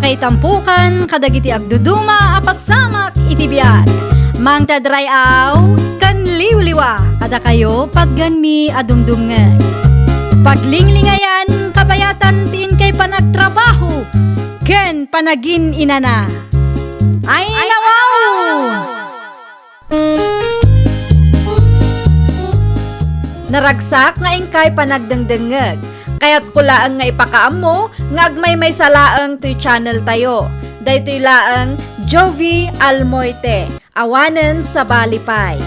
kay tampukan, kadagiti agduduma, apasamak itibiyag. Mang tadray aw, kan liwliwa, kada kayo padganmi adumdumngay. Paglinglingayan, kabayatan tin kay panagtrabaho, ken panagin inana. Ay nawaw! Naragsak nga ingkay panagdengdengeg. Kaya't kulaang nga ipakaam mo, nga agmay may salaang to'y channel tayo. Daytoy laang Jovi Almoite, awanen sa balipay.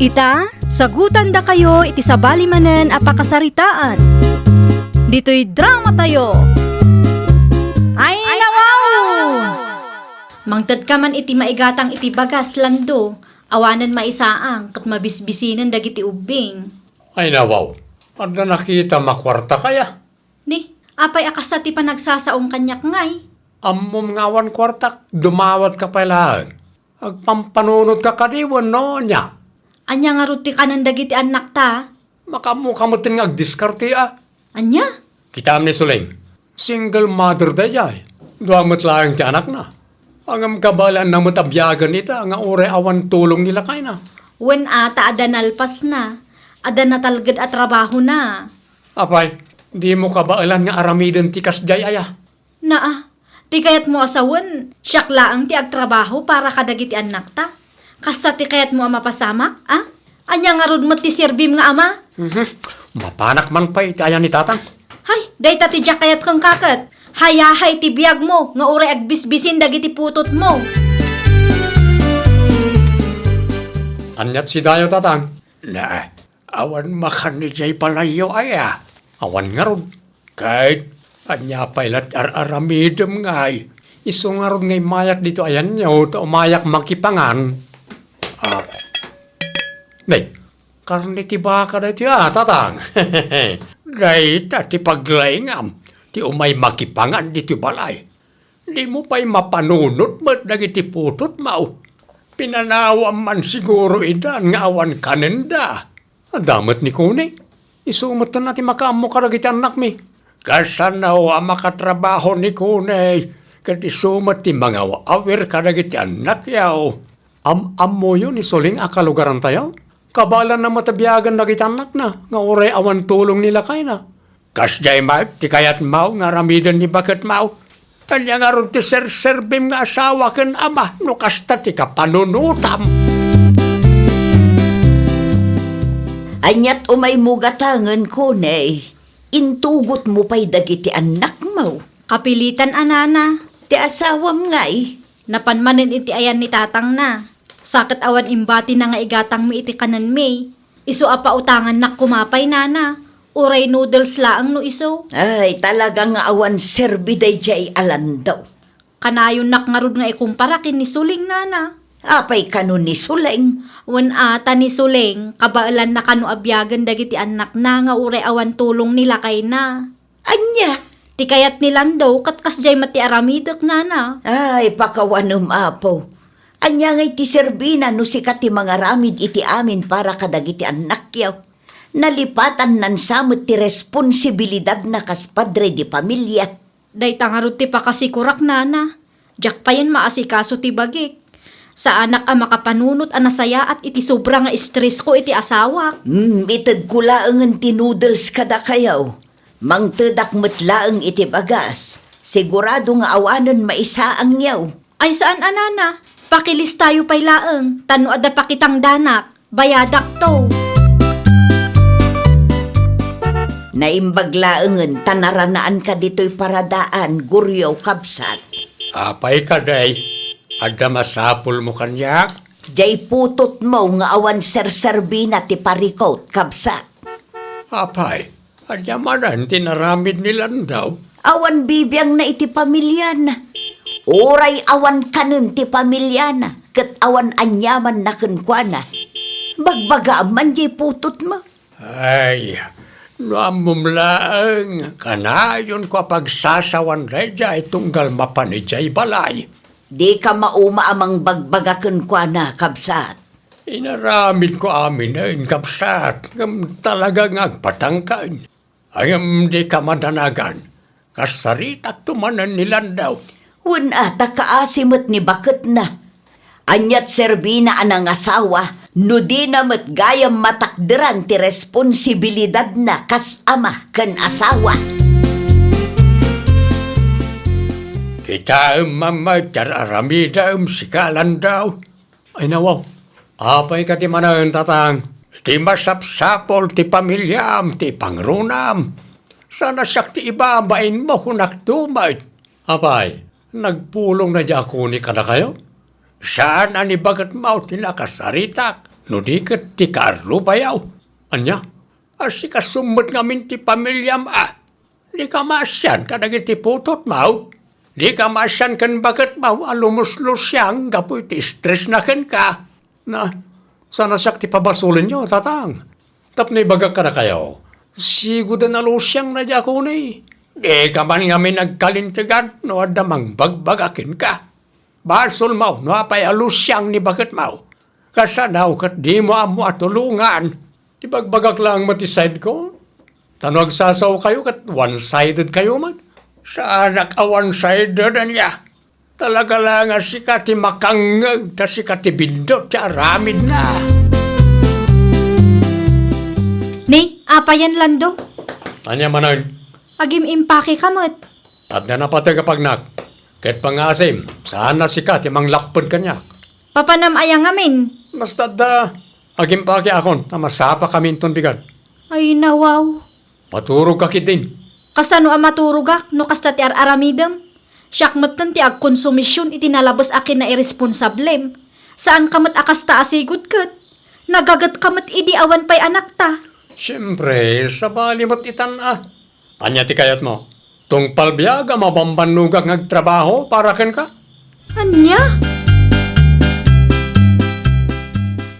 Ita, sagutan da kayo iti sa balimanen apakasaritaan. Dito'y drama tayo. Ay nawaw! Mangtad ka man iti maigatang iti bagas lando, awanan maisaang kat mabisbisinan dagiti ubing. Ay nawaw, ano nakita makwarta kaya? Ni, apay akasa ti panagsasaong kanyak ngay. Ammom ngawan kwartak, dumawat ka pala. Agpampanunod ka kaniwan no niya. Anya nga ruti kanan dagiti anak ta? Makamukamutin nga agdiskarte Anya? Kita ni Suling, single mother da jay. Duamot lang ti anak na. Ang kabalaan na matabyagan nita, nga ure awan tulong nila kay na. Wen ata adanalpas na. Adan na talgad at trabaho na. Apay, di mo kabaalan nga aramidan ti kasjay aya. Naa, ti kayat mo asawan, siyak laang ti agtrabaho para kadagiti anak ta. Kasta ti kayat mo mapasamak, ah? Anya nga rod mo ti sirbim nga ama? Mapanak man pa iti aya ni tatang. Hay, day ta ti jak kayat kang kakat. Hayahay ti biyag mo, nga ure agbisbisin dagiti putot mo. Anyat si dayo tatang. Na, awan makan ni jay palayo aya. Awan nga ron. Kahit, anya pailat aramidem ngay. Iso nga ron ngay mayak dito ayan nyo, to mayak makipangan. Nay, karne ti baka na ito tatang. Day, ti paglaingam. Ti umay makipangan dito balay. Di mo pa'y mapanunot mo dagiti putot mau. Pinanawam man siguro idan nga awan kanenda. Adamat ni Kuni. Isumot na natin makaamo karagiti anak mi. Kasanaw ang makatrabaho ni Kuni. Kat isumot ti mga awir karagiti anak yaw. Am-am mo yun isuling akalugaran tayo. Kabalan na matabiyagan dagiti anak na. Nga oray awan tulong nila kay na. Kasjay ma, ti kayat mau nga ramidan ni bakit mau. Kanya nga ron ti ser-serbim nga asawa ken ama, no kasta ti kapanunutam. Anyat umay mo gatangan ko, Nay. Intugot mo pa'y dagiti anak mo. Kapilitan anana. Ti asawam nga'y. Napanmanin iti ayan ni tatang na. Sakit awan imbati na nga igatang mi iti kanan mi. Iso apa utangan nak kumapay nana. Uray noodles laang no iso. Ay, talagang awan serbiday jay alandaw. Kanayon nak nga rod nga ikumpara kin ni Suling nana. Apay kanu ni Suleng. Wen ata ni Suling, kabaalan na kanu abyagan dagiti anak na nga uray awan tulong nila kay na. Anya? Ti kayat nilan daw katkas jay mati aramidek nana. Ay, pakawanum apo. Anya ngay ti serbina no sikat ti mga ramid iti amin para kadagiti anak yaw. Nalipatan nan samot ti responsibilidad na kaspadre di pamilya. Day tangarot ti pakasikurak nana. Jak pa yan maasikaso ti bagik. Sa anak ang makapanunot ang nasaya at iti sobra nga stress ko iti asawa. Itad ko laang ti noodles kada kayaw. Mangtedak metlaang iti bagas. Sigurado nga awanan maisaang yaw. Ay saan anana? Pakilis tayo pay laang. Tano ada pakitang danak. Bayadak to. Naimbaglaangan tanaranaan ka dito'y paradaan, guryaw kabsat. Apay ka day, ada masapul mo kanya. Jay putot mo nga awan serserbina ti parikot kabsat. Apay, ada manan tinaramid nilan daw. Awan bibiyang na iti pamilyan. Oray awan kanun ti pamilyan. Kat awan anyaman na kunkwana. Bagbaga man jay putot mo. Ay, namumlaang kanayon ko pagsasawan reja itunggal mapanijay balay. Di ka mauma amang bagbagakan kwa na, kabsat. Inaramid ko amin na inkapsat, ngam talaga ngagpatangkan. Ayam di ka madanagan, Kasaritak tumanan nilan daw. Wala ta kaasimot ni bakit na. Anyat Serbina anang asawa, no di namat gayam matakderan ti responsibilidad na kas ama kan asawa. Kita mamadar aramida sikalan daw. Ay nawaw, apay ka ti manahan tatang. Ti masapsapol ti pamilyam, ti pangrunam. Sana siyak ti ibabain mo hunak dumay. Apay, nagpulong na di ako ni kada kayo? Saan ani bagat mau tinakasaritak? No di kat ti Carlo bayaw. Anya? Asi kasumot ngamin ti pamilyam Di ka masyan kadag ti putot mau. Di ka masyan kan bagat mau alumuslos siyang gapoy ti stress na kan ka. Na, sana siyak ti pabasulin nyo, tatang. Tapno ibagak ka na kayo. Siguro na lusyang na di ako ni. Di ka man ngamin nagkalintigan no adamang bagbagakin ka. Basol mau, no apay alusyang ni bakit mau. Kasanaw kat di mo amo atulungan. Ibagbagak lang matiside ko. Tanong sasaw kayo kat one-sided kayo man. Sa anak one-sided niya. Talaga lang si kati makangag, ta si kati bindot, ti aramid na. Ni, apa yan lando? Anya manan, Agim impake kamot. at na napatay kapag nak. Kahit pangasim, saan na si kati manglakpod kanya. Papanam ayang amin. Basta da, agim paki akon, na masapa kami itong bigat. Ay nawaw. Maturog ka kitin. Kasano ang maturugak no kasta ti aramidam? Siyakmat ti ag konsumisyon iti nalabas akin na irresponsablem. Saan kamat akasta asigod kat? Nagagat kamat idi awan pa'y anak ta. Siyempre, sa balimot itan Anya ti kayat mo? Tung palbiyaga mabambanugag nagtrabaho para ken ka? Anya?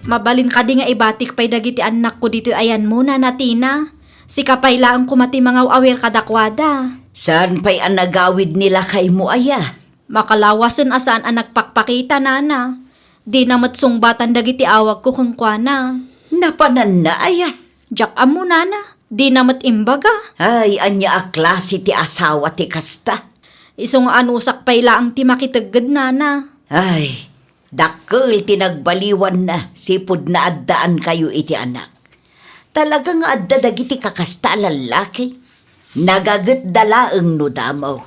Mabalin ka di nga ibatik pa'y dagiti anak ko dito ayan muna natina. Si kapay laang kumati mga awir kadakwada. Saan pa'y ang nagawid nila kay mo aya? Makalawasan asaan ang nagpakpakita nana. Di namat sungbatan dagiti awag ko kung kwa Napanan na aya. Jak amo nana. Di namat imbaga. Ay, anya a klase ti asawa ti kasta. Isong anusak pay laang ti makitagad nana. Ay, dakkel tinagbaliwan na, sipod na addaan kayo iti anak. Talagang adda dagiti kakasta lalaki. Nagagat dalaeng no damaw.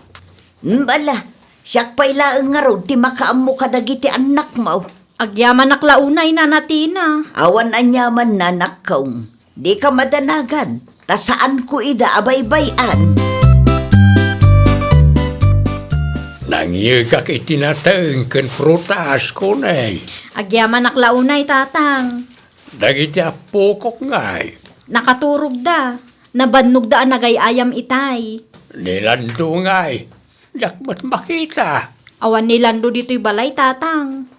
Bala, siyak pa'y laeng nga ro, ti makaammo ka dagiti anak mo. Agyaman naklaunay na natina. Awan anyaman na nakkaong. Di ka madanagan, ta saan ko ida abay-bayan. Nangyiga kay tinataeng ken prutas ko na Agyaman naklaunay tatang. Dagiti apokok ngay. Nakaturog da. Nabannog da ang nagayayam itay. Nilando ngay. Yakmat makita. Awan nilando dito'y balay tatang.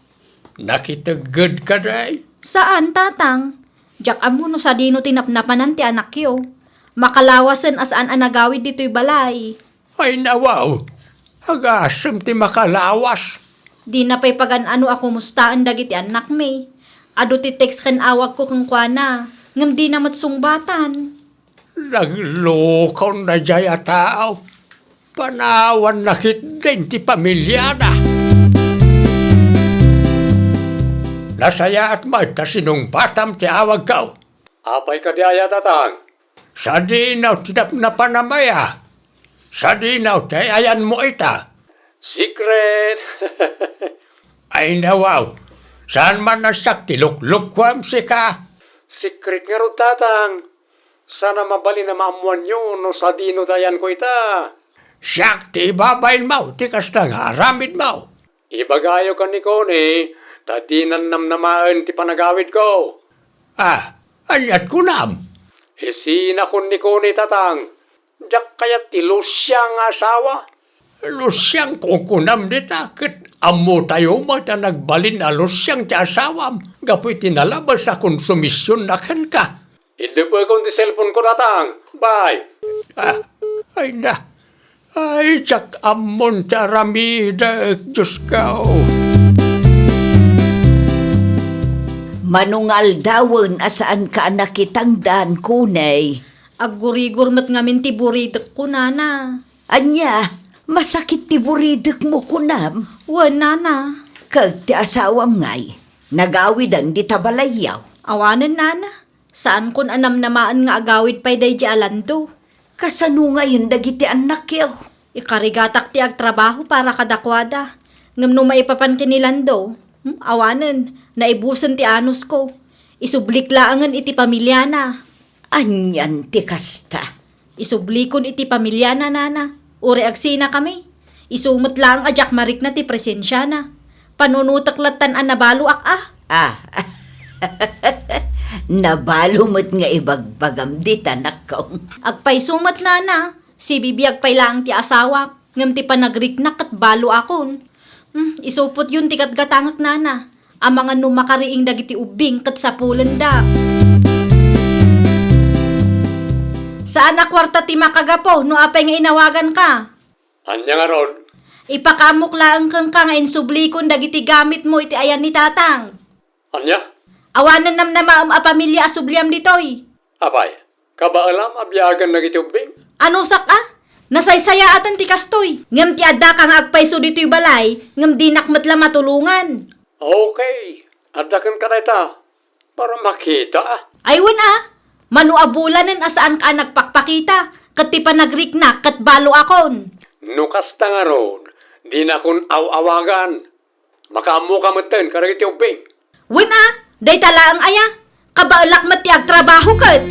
Nakitagad ka day. Saan tatang? Jak amuno sa dino tinapnapanan ti anak yo. Makalawasan asaan ang nagawid dito'y balay. Ay nawaw. Agasam ti makalawas. Di na pa'y pagan-ano ako mustaan dagiti anak may. Ado ti text kan awag ko kang kwa ngam di na matsungbatan. Naglokaw na jaya tao. Panawan nakit din ti pamilya na. Nasaya at magta sinong batam ti awag kaw. Apay ka di aya tatang. Sa dinaw tinap na panamaya. Sa dinaw ti ayan mo ita. Secret! Ay nawaw. Saan man nasak ti lukluk-kwam si ka? Secret nga ro tatang. Sana mabali na maamuan nyo no sa dino dayan ko ita. Siyak ti ibabayin mo, ti kasta nga aramid mo. Ibagayo ka ni Kone, tatinan namnamaan ti panagawid ko. Anyat ko nam. Hisina ko ni Kone tatang. Diyak kaya ti Lusyang asawa. Lusyang kukunam dita, ket amo tayo magta nagbalin na Lusyang ti asawam. Gapoy tinalabas sa konsumisyon na kan ka. Hindi po akong ti cellphone ko tatang. Bye. Ay na. Ay, tsak amon ti aramida, Diyos ka. Manungal dawon asaan ka nakitang daan kunay. Aggurigur met ngamin ti buritek ko nana. Anya, masakit ti buridek mo kunam. Wen, nana. Kag ti asawam ngay, nagawidan di tabalayaw. Awanan, nana. Saan kun anam namaan nga agawid pa'y day di alando? Kasano ngayon dagiti anak yaw? Ikarigatak ti agtrabaho para kadakwada. Ngam no maipapan kinilando. Awanan, naibusan ti anos ko. Isublik laangan iti pamilya na. Anyan ti kasta. Isublikon iti pamilya na, nana. Uri agsina kami. Isumot lang ajak marik na ti presensya na. Panunutak-latan ang nabaluak Ah, nabalo mo't nga ibagbagam di tanak ko. Agpay sumat, nana. Si Bibi agpay lang ti asawa. Ngam ti panagriknak at balo akon. Isupot yun ti katgatangak, nana. Ang mga numakariing dagiti ubing kat sa pulanda. Saan na kwarta ti makagapo no apay nga inawagan ka? Anya nga ron? Ipakamuklaan kang ka nga insublikon dagiti gamit mo iti ayan ni tatang. Anya? Awanan nam na maam a pamilya asubliam ditoy. Abay, kabaalam abyagan na gitubing? Ano sak Nasaysaya atan ti kastoy. Ngam ti adda kang agpayso dito'y balay, ngam dinak matla matulungan. Okay, adakan ka na ita para makita. Aywan manu abulanan asaan ka nagpakpakita, kat ti panagriknak kat balo akon. Nukas ta nga ron, di na kun awagan. Makaamu ka maten karag iti ubing. Wen day tala ang aya, kabaalak mat ti agtrabaho kat.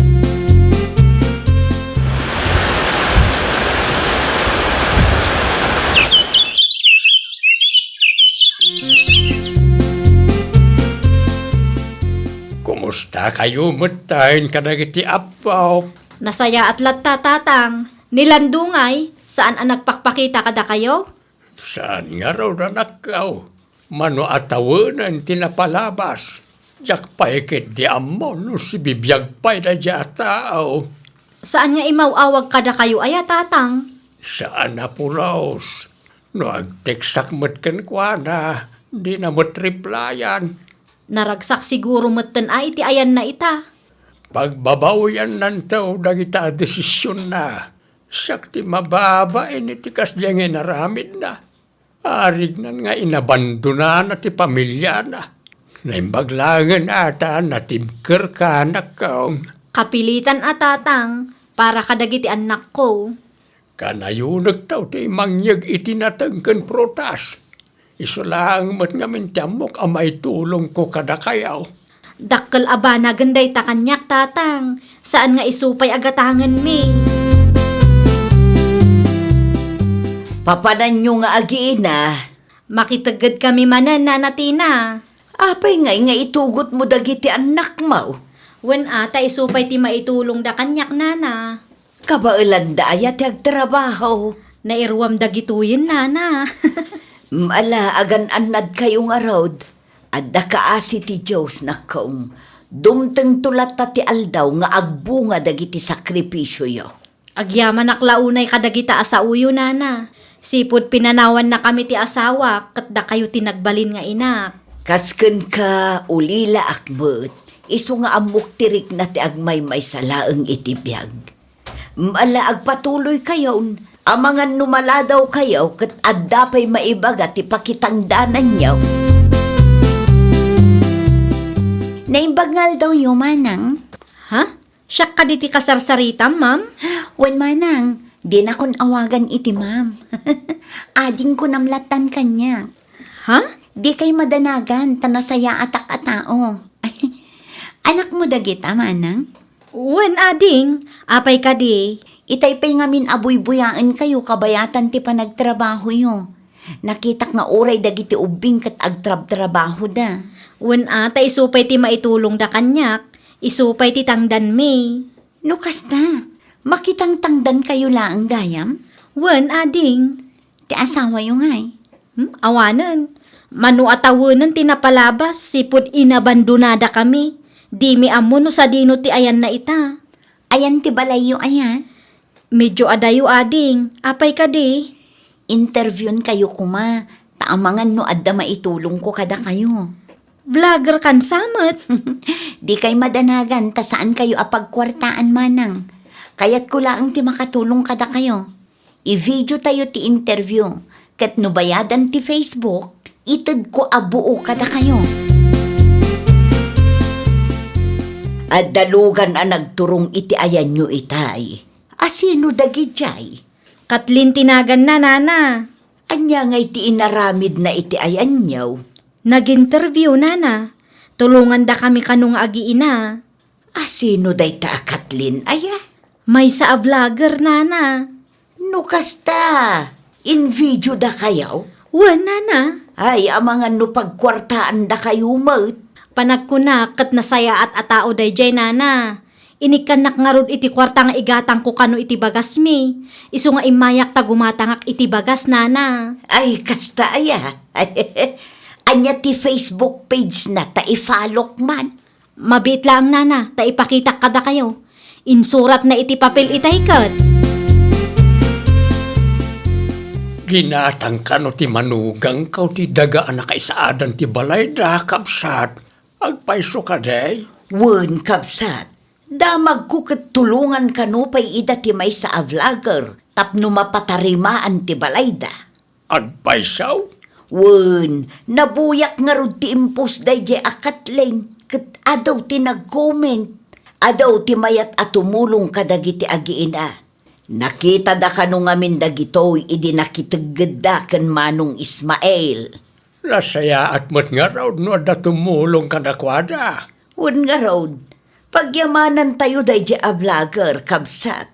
Kumusta kayo matain karag iti apaw? Nasaya at latta tatang, nilandungay, saan ang nagpakpakita kada kayo? Saan nga raw na nakaw? Mano atawanan tinapalabas. Jak paikit di amon no si bibiyag pa'y na dya tao. Saan nga imawawag kada kayo aya tatang? Saan na pulaos? No agteksak mat kan kwa na, di na mat replyan. Naragsak siguro matan iti ayan na ita. Pagbabaw yan nantaw dagita desisyon na. Sakti mababa iti kasdyang naramid na. Arig nan nga inabandona na ti pamilya na. Naimbaglangan ata na timker ka na kaong. Kapilitan tatang, para kadagiti anak ko. Kanayunag taw ti mangyag itinatangkan protas. Isulang mat nga mintiamok amay tulong ko kada kayaw. Dakkel abana ganday ta kanyak tatang, saan nga isupay agatangan mi. Papanan nyo nga agiina. Makitagad kami manan nanatina. Apay ngay nga itugot mo dagiti anak mo. Wen ata isupay ti maitulong da kanyak nana. Kabailan da ayat agtrabaho. Nairuam dagituyin nana. Mala agan anad kayo nga road. Adda kaasi ti Diyos na kong dumteng tulat ta ti aldaw nga agbunga dagiti sakripisyo yo. Agyaman aklaunay kadagita asauyo nana. Sipod pinanawan na kami ti asawa, kat da kayo tinagbalin nga inak. Kasken ka ulila akmut, iso nga amok tirik na ti agmay-may salaeng itibiyag. Mala agpatuloy kayo, amangan numala daw kayo, kat adda pa'y maibaga ti pakitangdanan niyo. Naimbagngal daw yung manang. Ha? Siyak ka diti kasarsaritam, ma'am? Wan manang, di na kon awagan iti ma'am. Ading ko namlatan kanya. Ha? Di kay madanagan, tanasaya atak a tao. Anak mo dagita, manang? Wen ading, apay ka di. Itay pa'y ngamin abuy-buyaan kayo kabayatan ti panagtrabaho yo. Nakitak nga oray dagiti ubing kat agtrab-trabaho da. Wen ata isupay ti maitulong da kanyak, isupay ti tangdan mi. Nukas na, makitang tangdan kayo laang gayam? Wen ading, Ti asawa yung ngay. awanan. Manu atawunan tinapalabas, sipod inabandonada kami. Di mi amo no sa dino ti ayan na ita. Ayan ti balayo ayan. Medyo adayo ading, apay ka di. Interviewin kayo kuma. Taamangan no adda maitulong ko kada kayo. Vlogger kan samet. Di kay madanagan ta saan kayo apagkwartaan manang. Kaya't ko laang ti makatulong kada kayo. I-video tayo ti interview. Kat no bayadan ti Facebook, itad ko abuo kada kayo. At dalugan ang nagturong iti ayan nyo itay. Asino dagi jay? Katlin tinagan na, nana. Anya nga iti inaramid na iti ayan nyaw. Nag-interview, nana. Tulungan da kami kanong agiina. Asino day ta Katlin aya? May sa vlogger, nana. No kasta, in video da kayaw? Wan, nana. Ay, amangan no pagkwartaan da kayo mo't. Panagkunak kat nasaya at atao day jay, nana. Inikanak nga rod iti kwarta nga igatang ko kano iti bagas mi. Isu nga imayak tagumatangak iti bagas, nana. Ay, kasta aya. Anya ti Facebook page na ta i-follow man. Mabit lang, nana. Ta ipakita kada kayo. Insurat na iti papel itay kat. Ginatang ka no ti manugang kaw ti dagaan na kaisaadan ti balay da kapsat. Agpaiso ka day. Wen kapsat. Damag ko katulungan kano pay ida ti may sa vlogger. Tapno mapatarimaan ti balayda. Agpaisaw? Wen, nabuyak nga rod ti impos day di akatling. Kat adaw ti nag-comment. Adaw ti mayat at tumulong kadagiti agiina. Nakita da kano ngamin dagitoy idi nakitagad da kan Manong Ismael. Lasaya at mat nga raw no da tumulong ka na kwada. Wen nga road, pagyamanan tayo day di a vlogger, kabsat.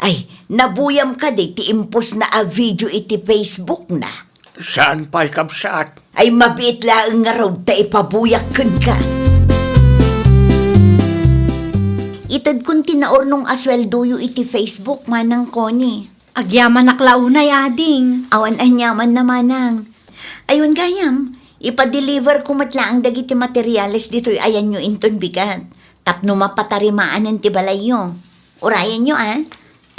Ay, nabuyam ka di ti impos na a video iti Facebook na. Saan pa'y kapsat? Ay, mabiit lang nga road ta ipabuyak ka. Itad kun tinaor nung asweldoyo iti Facebook manang koni. Agyaman naklaunay, ading. Awan anyaman na manang. Ayun gayam, ipa-deliver ko matlaang dagiti materyales dito'y ayan nyo inton bigat. Tapno mapatarimaan ng tibalayo. Urayan nyo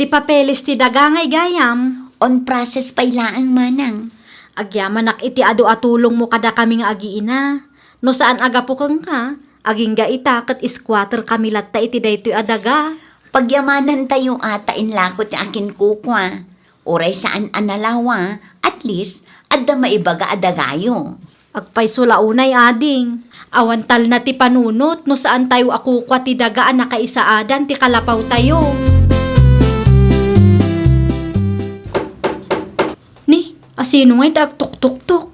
Ti papeles ti dagangay gayam. On process pa ilaang manang. Agyaman nak iti adu atulong mo kada kami nga agiina. No saan aga po kang ka? Aging ga ita kat squatter kami latta iti daytoy adaga. Pagyamanan tayo ata inlakot ti akin kukwa. Uray saan analawa, at least, adda maibaga adagayo. Agpay sulaunay, ading. Awantal na ti panunot no saan tayo ako kwa ti dagaan na kaisaadan ti kalapaw tayo. Ni, asino nga'y tagtuk-tuk-tuk?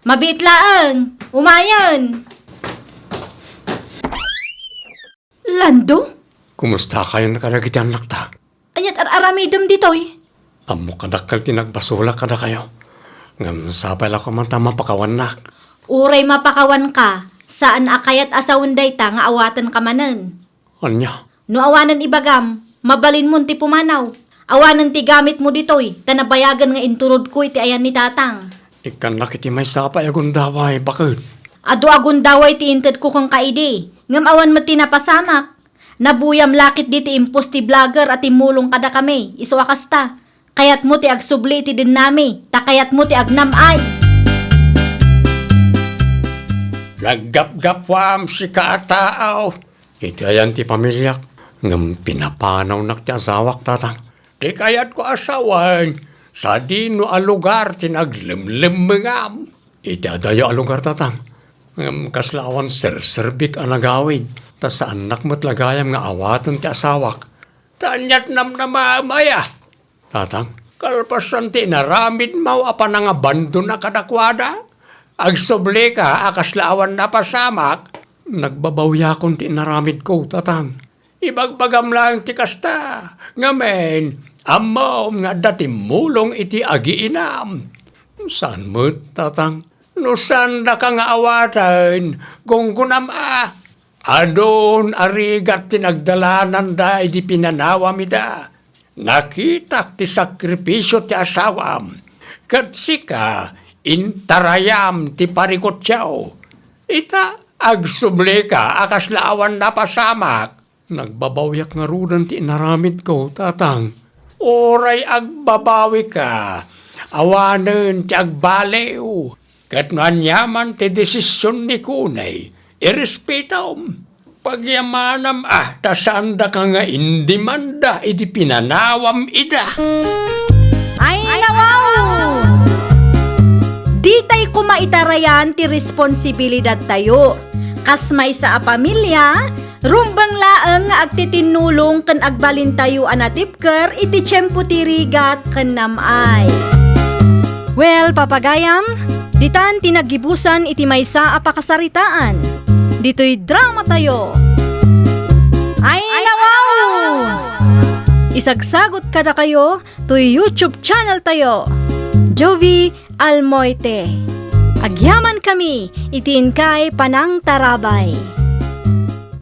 Mabitlaang! Umayan! Lando? Kumusta kayo nakaragiti anak ta? Ayat aramidam ditoy. Amo kadakal tinagbasula kada kayo. Ngam sabay lang ko man tama pakawanak. Uray mapakawan ka, saan akayat asaunday ta nga awatan ka manen. Anya? No awanan ibagam, mabalin mo ti pumanaw. Awanan ti gamit mo ditoy, tanabayagan nga inturod ko iti ayan ni tatang. Ikan nakiti may sapay agundaway, bakit? Adu agundaway ti inted ko kang kaide. Ngam awan mo tinapasamak. Nabuyam lakit di ti impos ti vlogger at imulong kada kami, iso akasta. Kayat mo ti agsubli ti din nami, takayat mo ti agnamay. Naggap-gapwam si kaataaw. Iti ayan ti pamilyak. Ngam pinapanaw nak ti asawak tatang. Di kayat ko asawan. Sa di no alugar tinaglimlim mengam. Iti adayo alugar tatang. Ngam kaslawan serserbik anagawid. Ta sa anak mo't lagayam nga awatan ti asawak. Tanyat nam na mamaya. Tatang, kalpasan ti naramid mau apa na nga bando na kadakwada. Agsobli ka, akaslaawan na pasamak. Nagbabawya kon ti naramid ko, tatang. Ibagbagam lang ti kasta. Ngamen, amom nga dati mulong iti agiinam. Saan mo, tatang? No saan na ka nga awatan? Gunggunam Adon arigat tinagdalanan da di pinanawa mi da. Nakita ti sakripisyo ti asawam. Katsika intarayam ti parikotyaw. Ita agsubli ka akaslaawan na pasamak. Nagbabawyak nga rudan ti inaramid ko, tatang. Oray agbabawi ka. Awanen ti agbalew. Kat nanyaman ti desisyon ni kunay. Irespetaom. Pagyamanam tasanda ka nga indi manda, iti pinanawam ida. Ay nawaw! Ditay ko maitarayan ti responsibilidad tayo. Kas may sa pamilya, rumbang laeng nga agtitinulong kan agbalin tayo anatipker iti tiyempo ti rigat kan namay. Well, papagayam, ditan tinagibusan iti maysa a pakasaritaan. Dito'y drama tayo. Ay nawaw! Isagsagot kada kayo to YouTube channel tayo. Jovi Almoite. Agyaman kami, itiin kay Panang Tarabay.